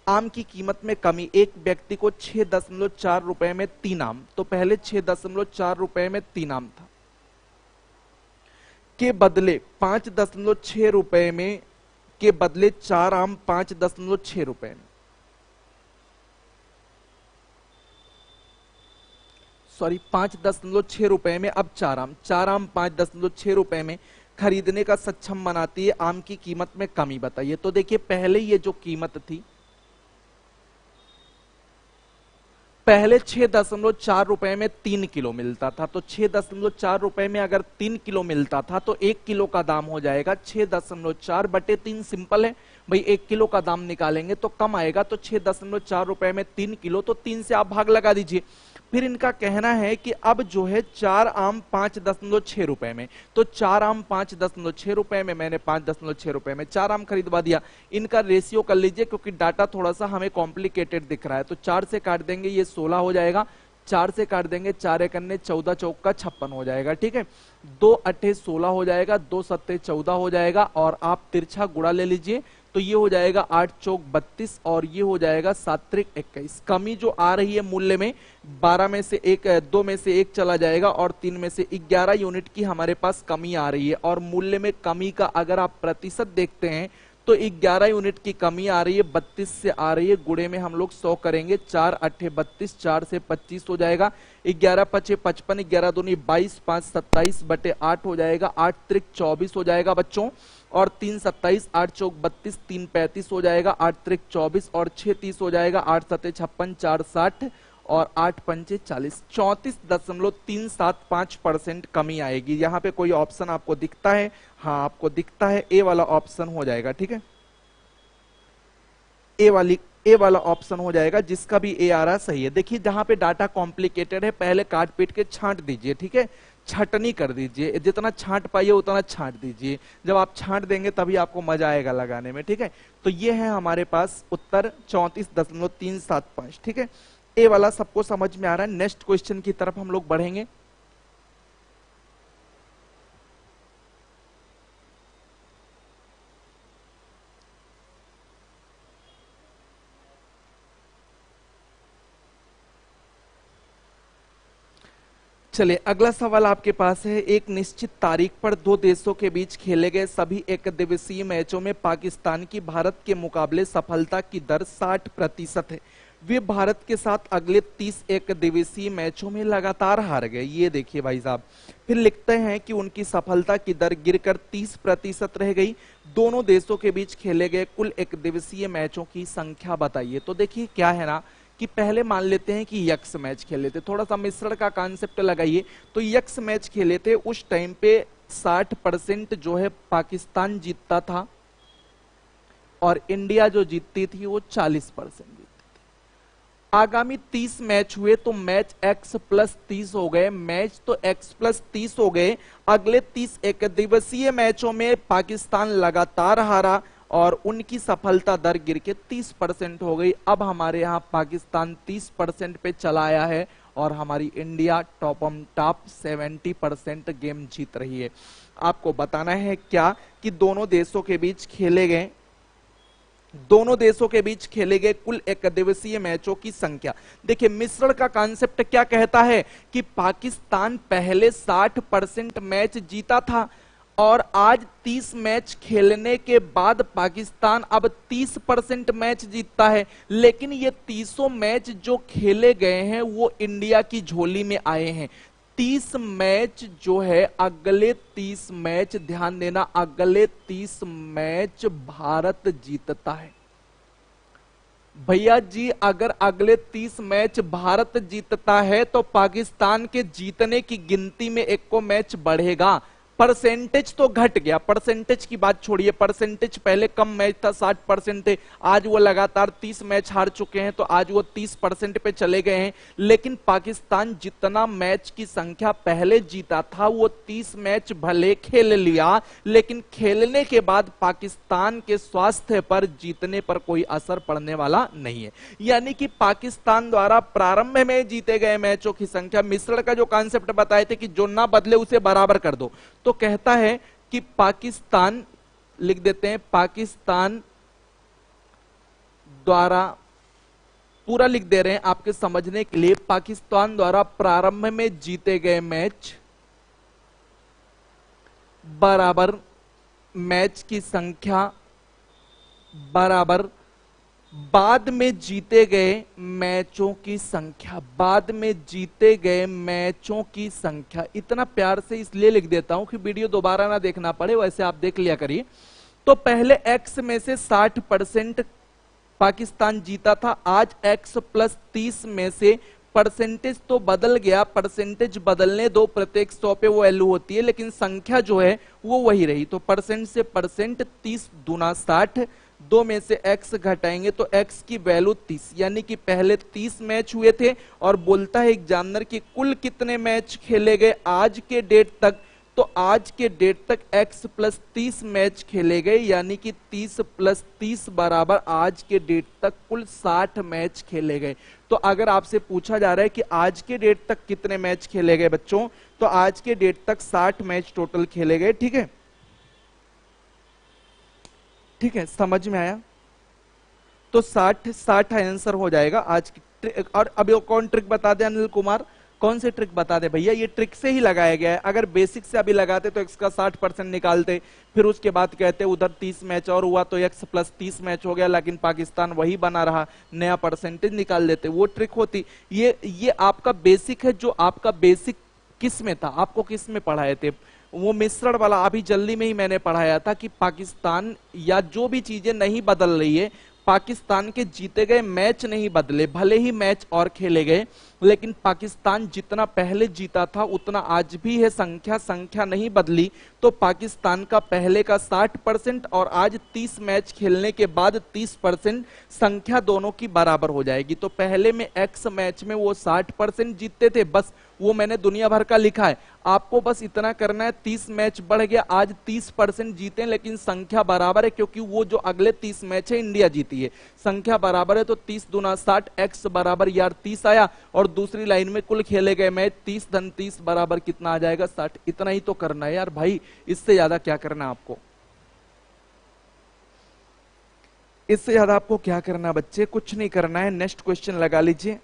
आम की कीमत में कमी एक व्यक्ति को 6.4 रुपए में 3 आम, तो पहले 6.4 रुपए में 3 आम था, के बदले 5.6 रुपए में, के बदले 4 आम 5.6 रुपए में, सॉरी 5.6 रुपए में अब 4 आम 5.6 रुपए में खरीदने का सक्षम बनाती है, आम की कीमत में कमी बताइए। तो देखिए पहले ये जो कीमत थी, पहले 6.4 रुपए में 3 किलो मिलता था, तो 6.4 रुपए में अगर 3 किलो मिलता था तो 1 किलो का दाम हो जाएगा 6.4 बटे 3। सिंपल है भाई, 1 किलो का दाम निकालेंगे तो कम आएगा, तो 6.4 रुपए में 3 किलो, तो 3 से आप भाग लगा दीजिए। फिर इनका कहना है कि अब जो है 4 आम 5.6 रुपए में, तो 4 आम 5.6 रुपए में, मैंने 5.6 रुपए में 4 आम खरीदवा दिया। इनका रेशियो कर लीजिए क्योंकि डाटा थोड़ा सा हमें कॉम्प्लिकेटेड दिख रहा है, तो 4 से काट देंगे ये 16 हो जाएगा, 4 से काट देंगे 4 एकन्ने 14 चौक का 56 हो जाएगा। ठीक है, 2 अट्ठे 16 हो जाएगा, 2 सत्ते 14 हो जाएगा, और आप तिरछा गुणा ले लीजिए तो ये हो जाएगा 8 चौक 32, और ये हो जाएगा 7 त्रिक 21। कमी जो आ रही है मूल्य में 12 में से 2 में से 1 चला जाएगा, और 3 में से 11 यूनिट की हमारे पास कमी आ रही है। और मूल्य में कमी का अगर आप प्रतिशत देखते हैं तो 11 यूनिट की कमी आ रही है, 32 से आ रही है, गुणे में हम लोग 100 करेंगे, 4 8 32, 4 से 25 हो जाएगा, 11 5 55, 11 दूनी 22, 5 27 बटे 8 हो जाएगा, 8 त्रिक 24 हो जाएगा बच्चों, और 3 27, 8 चौक 32, 3 35 हो जाएगा, 8 त्रिक 24 और 6 30 हो जाएगा, 8 सते 56, 4 60 और 8 पंचे 40, 34.375% कमी आएगी। यहाँ पे कोई ऑप्शन आपको दिखता है? हाँ आपको दिखता है, ए वाला ऑप्शन हो जाएगा, ठीक है, ए वाला ऑप्शन हो जाएगा, जिसका भी ए आ रहा सही है। देखिए जहां पे डाटा कॉम्प्लिकेटेड है पहले काट पीट के छांट दीजिए, ठीक है, छटनी कर दीजिए, जितना छांट पाइए उतना छांट दीजिए, जब आप छांट देंगे तभी आपको मजा आएगा लगाने में, ठीक है। तो ये है हमारे पास उत्तर 34.375, ठीक है। ए वाला सबको समझ में आ रहा है। नेक्स्ट क्वेश्चन की तरफ हम लोग बढ़ेंगे। चलिए अगला सवाल आपके पास है, एक निश्चित तारीख पर दो देशों के बीच खेले गए सभी एक दिवसीय मैचों में पाकिस्तान की भारत के मुकाबले सफलता की दर 60% है। वे भारत के साथ अगले 30 एक दिवसीय मैचों में लगातार हार गए। ये देखिए भाई साहब, फिर लिखते हैं कि उनकी सफलता की दर गिरकर 30% रह गई। दोनों देशों के बीच खेले गए कुल एक दिवसीय मैचों की संख्या बताइए। तो देखिए क्या है ना कि पहले मान लेते हैं कि यक्स मैच खेले थे, थोड़ा सा मिश्रण का कॉन्सेप्ट लगाइए। तो यक्स मैच खेले थे, उस टाइम पे 60% जो है पाकिस्तान जीतता था और इंडिया जो जीतती थी वो 40% जीतती थी। आगामी 30 मैच हुए तो मैच x प्लस 30 हो गए, मैच तो x प्लस 30 हो गए। अगले 30 एक दिवसीय मैचों में पाकिस्तान लगातार हारा और उनकी सफलता दर गिर के 30% हो गई। अब हमारे यहाँ पाकिस्तान 30% पे चला आया है और हमारी इंडिया टॉप 70% गेम जीत रही है। आपको बताना है क्या कि दोनों देशों के बीच खेले गए कुल एक दिवसीय मैचों की संख्या। देखिए मिश्रण का कॉन्सेप्ट क्या कहता है कि पाकिस्तान पहले 60% मैच जीता था और आज 30 मैच खेलने के बाद पाकिस्तान अब 30% मैच जीतता है। लेकिन ये 30 मैच जो खेले गए हैं वो इंडिया की झोली में आए हैं। 30 मैच जो है, अगले 30 मैच ध्यान देना, अगले 30 मैच भारत जीतता है। भैया जी अगर अगले 30 मैच भारत जीतता है तो पाकिस्तान के जीतने की गिनती में एक को मैच बढ़ेगा। परसेंटेज तो घट गया, परसेंटेज की बात छोड़िए, परसेंटेज पहले कम मैच था, 60% थे, आज वो लगातार 30 मैच हार चुके हैं तो आज वो 30% पे चले गए हैं। लेकिन पाकिस्तान जितना मैच की संख्या पहले जीता था वो 30 मैच भले खेल लिया, लेकिन खेलने के बाद पाकिस्तान के स्वास्थ्य पर जीतने पर कोई असर पड़ने वाला नहीं है। यानी कि पाकिस्तान द्वारा प्रारंभ में जीते गए मैचों की संख्या, मिश्रण का जो कॉन्सेप्ट बताए थे कि जो ना बदले उसे बराबर कर दो, तो कहता है कि पाकिस्तान, लिख देते हैं पाकिस्तान द्वारा, पूरा लिख दे रहे हैं आपके समझने के लिए, पाकिस्तान द्वारा प्रारंभ में जीते गए मैच बराबर मैच की संख्या बराबर बाद में जीते गए मैचों की संख्या, बाद में जीते गए मैचों की संख्या। इतना प्यार से इसलिए लिख देता हूं कि वीडियो दोबारा ना देखना पड़े, वैसे आप देख लिया करिए। तो पहले x में से 60% पाकिस्तान जीता था, आज x प्लस 30 में से परसेंटेज तो बदल गया, परसेंटेज बदलने दो, प्रत्येक 100 पे वो वैल्यू होती है, लेकिन संख्या जो है वो वही रही। तो परसेंट से परसेंट, 30 दूना 60, 2 में से x घटाएंगे तो x की वैल्यू 30, यानी कि पहले 30 मैच हुए थे। और बोलता है एग्जामिनर कि कुल कितने मैच खेले गए आज के डेट तक, तो आज के डेट तक x प्लस 30 मैच खेले गए, यानी कि 30 प्लस 30 बराबर आज के डेट तक कुल 60 मैच खेले गए। तो अगर आपसे पूछा जा रहा है कि आज के डेट तक कितने मैच खेले गए बच्चों, तो आज के डेट तक 60 मैच टोटल खेले गए। ठीक है, ठीक है, समझ में आया? तो 60 आंसर हो जाएगा आज की। और अब कौन ट्रिक बता दे अनिल कुमार, कौन सी ट्रिक बता दे भैया, ये ट्रिक से ही लगाया गया है। अगर बेसिक से अभी लगाते तो एक्स का 60% निकालते, फिर उसके बाद कहते उधर 30 मैच और हुआ तो एक्स प्लस 30 मैच हो गया, लेकिन पाकिस्तान वही बना रहा, नया परसेंटेज निकाल देते, वो ट्रिक होती। ये आपका बेसिक है, जो आपका बेसिक किस में था, आपको किस में पढ़ाए थे, वो मिश्रण वाला अभी जल्दी में ही मैंने पढ़ाया था कि पाकिस्तान या जो भी चीजें नहीं बदल रही है, पाकिस्तान के जीते गए मैच नहीं बदले, भले ही मैच और खेले गए, लेकिन पाकिस्तान जितना पहले जीता था उतना आज भी है, संख्या नहीं बदली। तो पाकिस्तान का पहले का 60% और आज 30 मैच खेलने के बाद 30% संख्या दोनों की बराबर हो जाएगी। तो पहले में एक्स मैच में वो 60% जीतते थे, बस वो मैंने दुनिया भर का लिखा है, आपको बस इतना करना है, 30 मैच बढ़ गया, आज 30% जीते, लेकिन संख्या बराबर है, क्योंकि वो जो अगले 30 मैच है इंडिया जीती है, संख्या बराबर है, तो 30 दूना 60, एक्स बराबर यार 30 आया, और दूसरी लाइन में कुल खेले गए मैच 30 धन 30 बराबर कितना आ जाएगा, 60। इतना ही तो करना है यार भाई, इससे ज्यादा क्या करना है आपको, इससे ज्यादा आपको क्या करना है बच्चे, कुछ नहीं करना है। नेक्स्ट क्वेश्चन लगा लीजिए।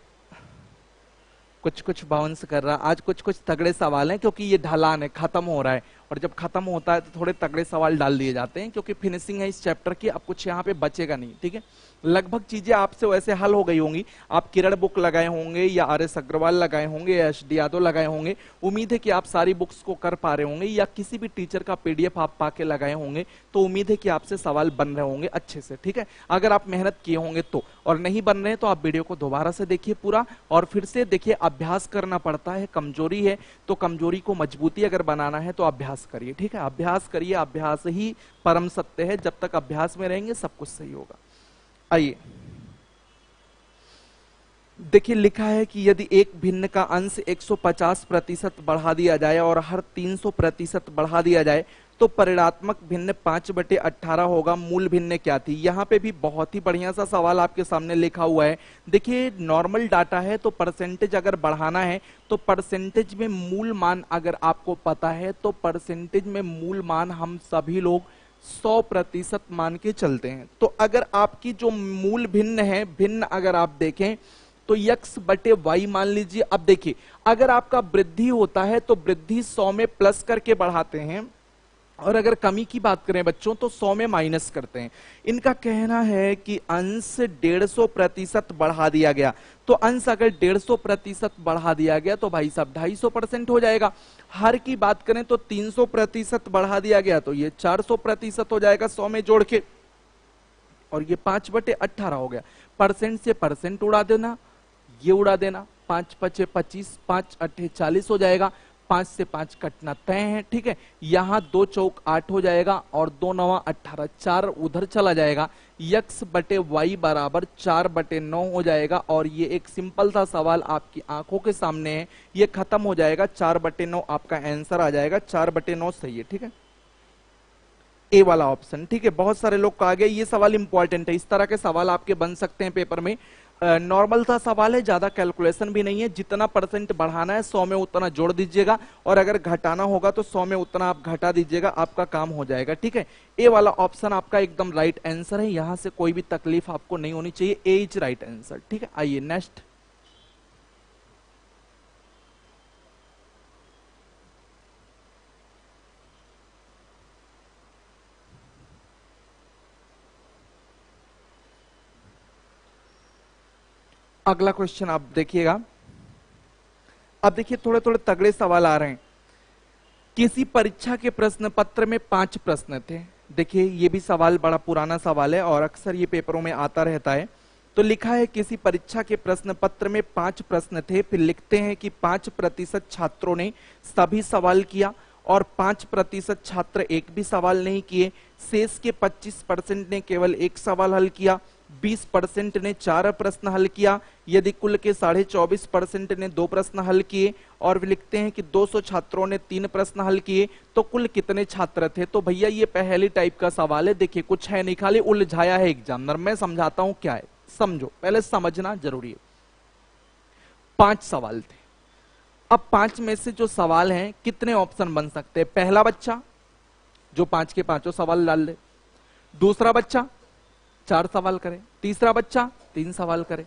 कुछ बाउंस कर रहा, आज कुछ तगड़े सवाल हैं, क्योंकि ये ढलान है, खत्म हो रहा है, और जब खत्म होता है तो थोड़े तगड़े सवाल डाल दिए जाते हैं, क्योंकि फिनिशिंग है इस चैप्टर की, अब कुछ यहाँ पे बचेगा नहीं, ठीक है। लगभग चीजें आपसे वैसे हल हो गई होंगी, आप किरण बुक लगाए होंगे या आर.एस. अग्रवाल लगाए होंगे या एच.डी. यादव लगाए होंगे, उम्मीद है कि आप सारी बुक्स को कर पा रहे होंगे, या किसी भी टीचर का पीडीएफ आप पाके लगाए होंगे, तो उम्मीद है कि आपसे सवाल बन रहे होंगे अच्छे से, ठीक है। अगर आप मेहनत किए होंगे तो, और नहीं बन रहे तो आप वीडियो को दोबारा से देखिए पूरा, और फिर से देखिए, अभ्यास करना पड़ता है, कमजोरी है तो कमजोरी को मजबूती अगर बनाना है तो अभ्यास करिए, ठीक है, अभ्यास करिए, अभ्यास ही परम सत्य है, जब तक अभ्यास में रहेंगे सब कुछ सही होगा। आइए देखिए, लिखा है कि यदि एक भिन्न का अंश 150% बढ़ा दिया जाए और हर 300% बढ़ा दिया जाए तो परिणात्मक भिन्न 5/18 होगा, मूल भिन्न क्या थी। यहाँ पे भी बहुत ही बढ़िया सा सवाल आपके सामने लिखा हुआ है। देखिए, नॉर्मल डाटा है तो परसेंटेज अगर बढ़ाना है तो परसेंटेज में मूल मान अगर आपको पता है तो परसेंटेज में मूल मान हम सभी लोग 100% मान के चलते हैं। तो अगर आपकी जो मूल भिन्न है, भिन्न अगर आप देखें तो x/y मान लीजिए। अब देखिए, अगर आपका वृद्धि होता है तो वृद्धि 100 में प्लस करके बढ़ाते हैं, और अगर कमी की बात करें बच्चों तो 100 में माइनस करते हैं। इनका कहना है कि अंश 150% बढ़ा दिया गया, तो अंश अगर 150% बढ़ा दिया गया तो भाई साहब 250% हो जाएगा। हर की बात करें तो 300% बढ़ा दिया गया तो ये 400% हो जाएगा 100 में जोड़ के, और ये 5/18 हो गया। परसेंट से परसेंट उड़ा देना, ये उड़ा देना, 5×5 = 25, 5×8 = 40 हो जाएगा, 5 से 5 कटना तय है, ठीक है। यहाँ 2 चौक 8 हो जाएगा और 2 9 18, 4 उधर चला जाएगा, x/y बराबर 4/9 हो जाएगा। और ये एक सिंपल सा सवाल आपकी आंखों के सामने है, ये खत्म हो जाएगा, 4/9 आपका आंसर आ जाएगा, 4/9 सही है, ठीक है, ए वाला ऑप्शन, ठीक है। बहुत सारे लोग कहा गया, ये सवाल इंपॉर्टेंट है, इस तरह के सवाल आपके बन सकते हैं पेपर में। नॉर्मल सा सवाल है, ज्यादा कैलकुलेशन भी नहीं है, जितना परसेंट बढ़ाना है 100 में उतना जोड़ दीजिएगा, और अगर घटाना होगा तो 100 में उतना आप घटा दीजिएगा, आपका काम हो जाएगा, ठीक है। ए वाला ऑप्शन आपका एकदम राइट आंसर है, यहां से कोई भी तकलीफ आपको नहीं होनी चाहिए, ए इज राइट आंसर, ठीक है। आइए नेक्स्ट। अगला क्वेश्चन आप देखिएगा। अब देखिए, थोड़े थोड़े तगड़े सवाल आ रहे हैं। किसी परीक्षा के प्रश्न पत्र में 5 प्रश्न थे। देखिए, ये भी सवाल बड़ा पुराना सवाल है और अक्सर ये पेपरों में आता रहता है। तो लिखा है किसी परीक्षा के प्रश्न पत्र में 5 प्रश्न थे, फिर लिखते हैं कि 5% छात्रों ने सभी सवाल किया और 5% छात्र एक भी सवाल नहीं किए, शेष के 25% ने केवल एक सवाल हल किया, 20% ने 4 प्रश्न हल किया, यदि कुल के 24.5% ने 2 प्रश्न हल किए, और लिखते हैं कि 200 छात्रों ने 3 प्रश्न हल किए, तो कुल कितने छात्र थे। तो भैया ये पहली टाइप का सवाल है, देखिए कुछ है नहीं, खाली उलझाया है एग्जामिनर। मैं समझाता हूं क्या है, समझो, पहले समझना जरूरी है। 5 सवाल थे। अब 5 में से जो सवाल हैं, कितने ऑप्शन बन सकते हैं। पहला बच्चा जो 5 के 5 सवाल डाल दे, दूसरा बच्चा 4 सवाल करे, तीसरा बच्चा 3 सवाल करे,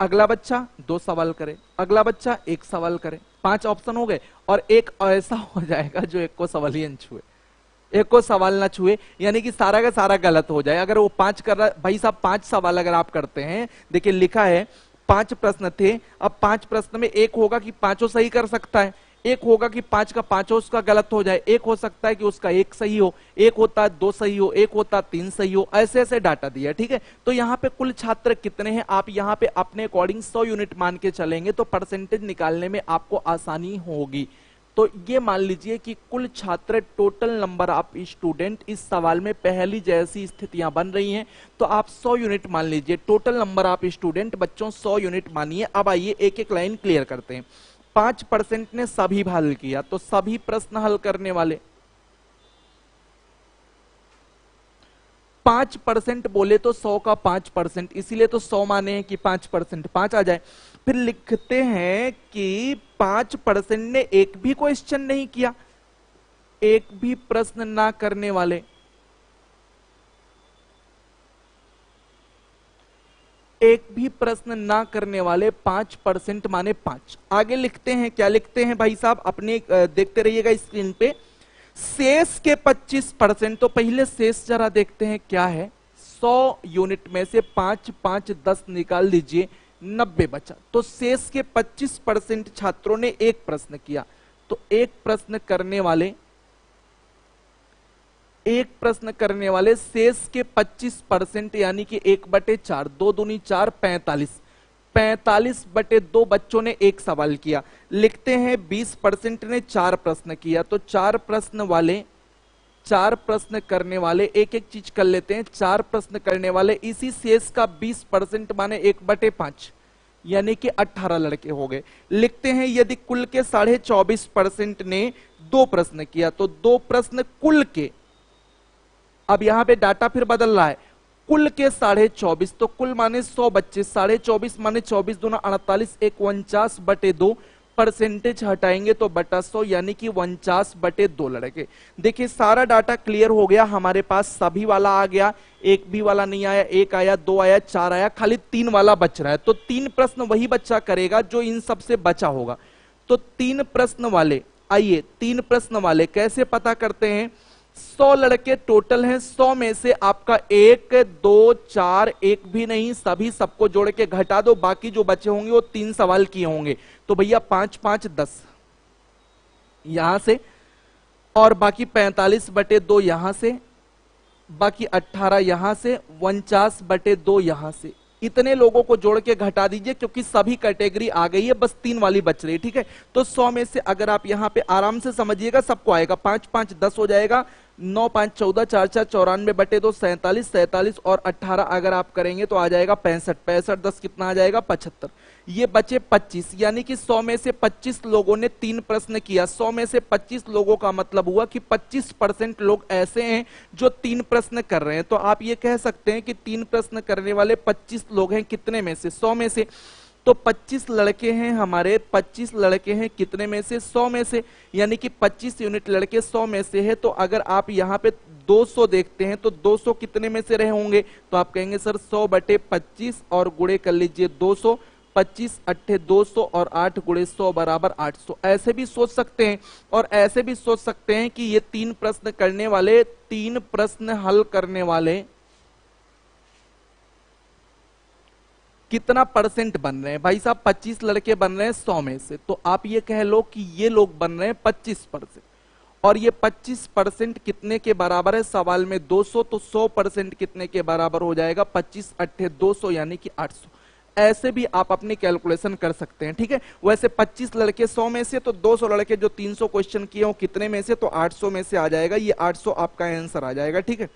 अगला बच्चा 2 सवाल करे, अगला बच्चा 1 सवाल करे, 5 ऑप्शन हो गए, और एक ऐसा हो जाएगा जो एक को सवाल ही न छुए, एक को सवाल ना छुए, यानी कि सारा का सारा गलत हो जाए। अगर वो 5 कर रहा, भाई साहब 5 सवाल अगर आप करते हैं, देखिए लिखा है 5 प्रश्न थे, अब 5 प्रश्न में एक होगा कि पांचों सही कर सकता है, एक होगा कि 5 का 5 उसका गलत हो जाए, एक हो सकता है कि उसका 1 सही हो, एक होता है 2 सही हो, एक होता 3 सही हो, ऐसे ऐसे डाटा दिया। ठीक है, तो यहाँ पे कुल छात्र कितने हैं, आप यहाँ पे अपने अकॉर्डिंग 100 यूनिट मान के चलेंगे तो परसेंटेज निकालने में आपको आसानी होगी। तो ये मान लीजिए कि कुल छात्र, टोटल नंबर ऑफ स्टूडेंट, इस सवाल में पहली जैसी स्थितियां बन रही हैं तो आप 100 यूनिट मान लीजिए। टोटल नंबर ऑफ स्टूडेंट बच्चों 100 यूनिट मानिए। अब आइए एक एक लाइन क्लियर करते हैं। 5% ने सभी हल किया, तो सभी प्रश्न हल करने वाले 5% बोले तो 100 का 5%, इसीलिए तो 100 माने हैं कि 5%, 5 आ जाए। फिर लिखते हैं कि 5% ने एक भी क्वेश्चन नहीं किया, एक भी प्रश्न ना करने वाले, एक भी प्रश्न ना करने वाले 5% माने 5। आगे लिखते हैं, क्या लिखते हैं भाई साहब, अपने देखते रहिएगा स्क्रीन पे। शेष के 25%, तो पहले शेष जरा देखते हैं क्या है। 100 यूनिट में से 5 5 10 निकाल दीजिए, 90 बचा। तो शेष के 25% छात्रों ने एक प्रश्न किया, तो एक प्रश्न करने वाले शेष के 25% यानी कि 1/4, 2 दूनी 4, 45/2 बच्चों ने एक सवाल किया। लिखते हैं 20% ने 4 प्रश्न किया, तो 4 प्रश्न करने वाले एक एक चीज कर लेते हैं। 4 प्रश्न करने वाले, इसी शेष का 20% माने 1/5 यानी कि 18 लड़के हो गए। लिखते हैं यदि कुल के 24.5% ने 2 प्रश्न किया, तो 2 प्रश्न कुल के, अब यहां पे डाटा फिर बदल रहा है, कुल के 24.5, तो कुल माने 100 बच्चे, 24.5 माने 24 दूना 48, 49/2, परसेंटेज हटाएंगे तो बटा 100 यानी कि 49/2 लड़के। देखिए सारा डाटा क्लियर हो गया हमारे पास, सभी वाला आ गया, एक भी वाला नहीं आया, 1 आया, 2 आया, 4 आया, खाली 3 वाला बच रहा है। तो 3 प्रश्न वही बच्चा करेगा जो इन सबसे बचा होगा। तो 3 प्रश्न वाले, आइए 3 प्रश्न वाले कैसे पता करते हैं। 100 लड़के टोटल हैं, 100 में से आपका 1 2 4 एक भी नहीं, सभी सबको जोड़ के घटा दो, बाकी जो बचे होंगे वो 3 सवाल किए होंगे। तो भैया 5 5 10 यहां से, और बाकी 45/2 यहां से, बाकी 18 यहां से, 49/2 यहां से। इतने लोगों को जोड़ के घटा दीजिए क्योंकि सभी कैटेगरी आ गई है, बस 3 वाली बच रही है। ठीक है, तो 100 में से अगर आप यहां पे आराम से समझिएगा सबको आएगा, 5 5 10 हो जाएगा, 9 5 14, 4 4 94/2 47, 47 और 18 अगर आप करेंगे तो आ जाएगा 65, 65 10 कितना आ जाएगा 75। ये बचे 25, यानी कि 100 में से 25 लोगों ने 3 प्रश्न किया। 100 में से 25 लोगों का मतलब हुआ कि 25% लोग ऐसे हैं जो 3 प्रश्न कर रहे हैं। तो आप ये कह सकते हैं कि 3 प्रश्न करने वाले 25 लोग हैं, कितने में से, 100 में से। तो 25 लड़के हैं हमारे, 25 लड़के हैं कितने में से, 100 में से, यानी कि 25 यूनिट लड़के 100 में से है। तो अगर आप यहाँ पे 200 देखते हैं तो 200 कितने में से रहे होंगे, तो आप कहेंगे सर 100/25 और गुणे कर लीजिए 200, 25 8 200 और 8 गुणे 100 बराबर 800। ऐसे भी सोच सकते हैं, और ऐसे भी सोच सकते हैं कि ये 3 प्रश्न करने वाले, 3 प्रश्न हल करने वाले कितना परसेंट बन रहे हैं। भाई साहब 25 लड़के बन रहे हैं 100 में से, तो आप ये कह लो कि ये लोग बन रहे हैं 25%, और ये 25% कितने के बराबर है, सवाल में 200, तो 100% कितने के बराबर हो जाएगा, 25 8 200 यानी कि 800। ऐसे भी आप अपनी कैलकुलेशन कर सकते हैं। ठीक है, वैसे 25 लड़के 100 में से, तो 200 लड़के जो 300 क्वेश्चन किए हो कितने में से, तो 800 में से आ जाएगा, ये 800 आपका आंसर आ जाएगा। ठीक है,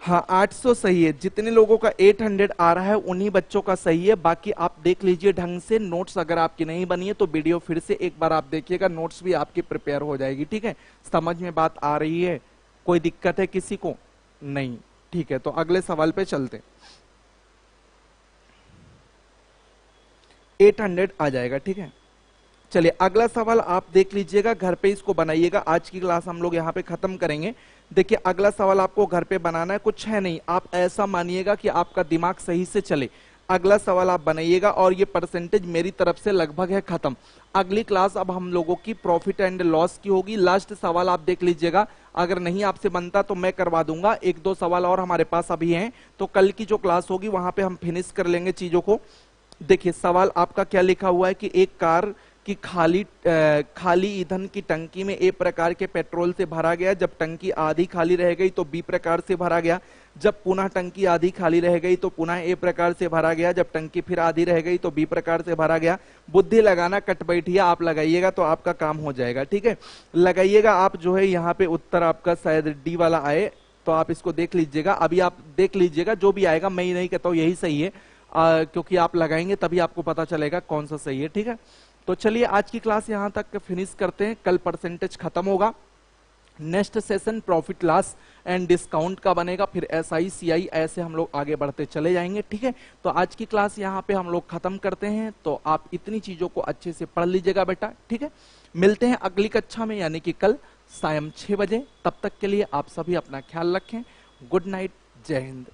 हाँ 800 सही है। जितने लोगों का 800 आ रहा है उन्हीं बच्चों का सही है। बाकी आप देख लीजिए ढंग से, नोट्स अगर आपकी नहीं बनी है तो वीडियो फिर से एक बार आप देखिएगा, नोट्स भी आपकी प्रिपेयर हो जाएगी। ठीक है, समझ में बात आ रही है, कोई दिक्कत है किसी को नहीं। ठीक है, तो अगले सवाल पे चलते। 800 आ जाएगा। ठीक है, चलिए अगला सवाल आप देख लीजिएगा, घर पे इसको बनाइएगा। आज की क्लास हम लोग यहाँ पे खत्म करेंगे। देखिए अगला सवाल आपको घर पे बनाना है, कुछ है नहीं, आप ऐसा मानिएगा कि आपका दिमाग सही से चले। अगला सवाल आप बनाइएगा और ये परसेंटेज मेरी तरफ से लगभग है खत्म। अगली क्लास अब हम लोगों की प्रॉफिट एंड लॉस की होगी। लास्ट सवाल आप देख लीजिएगा, अगर नहीं आपसे बनता तो मैं करवा दूंगा। एक दो सवाल और हमारे पास अभी हैं, तो कल की जो क्लास होगी वहां पे हम फिनिश कर लेंगे चीजों को। देखिए सवाल आपका क्या लिखा हुआ है कि एक कार की खाली ईंधन की टंकी में ए प्रकार के पेट्रोल से भरा गया, जब टंकी आधी खाली रह गई तो बी प्रकार से भरा गया, जब पुनः टंकी आधी खाली रह गई तो पुनः ए प्रकार से भरा गया, जब टंकी फिर आधी रह गई तो बी प्रकार से भरा गया। बुद्धि लगाना कट बैठिया आप लगाइएगा तो आपका काम हो जाएगा। ठीक है, लगाइएगा आप। जो है यहाँ पे उत्तर आपका शायद डी वाला आए तो आप इसको देख लीजिएगा। अभी आप देख लीजिएगा, जो भी आएगा, मैं नहीं कहता हूँ यही सही है, क्योंकि आप लगाएंगे तभी आपको पता चलेगा कौन सा सही है। ठीक है, तो चलिए आज की क्लास यहां तक फिनिश करते हैं। कल परसेंटेज खत्म होगा। Next session profit loss and discount का बनेगा, फिर एसआई सीआई, ऐसे हम लोग आगे बढ़ते चले जाएंगे। ठीक है, तो आज की क्लास यहां पे हम लोग खत्म करते हैं। तो आप इतनी चीजों को अच्छे से पढ़ लीजिएगा बेटा। ठीक है, मिलते हैं अगली कक्षा में, यानी कि कल सायं 6 बजे। तब तक के लिए आप सभी अपना ख्याल रखें। गुड नाइट, जय हिंद।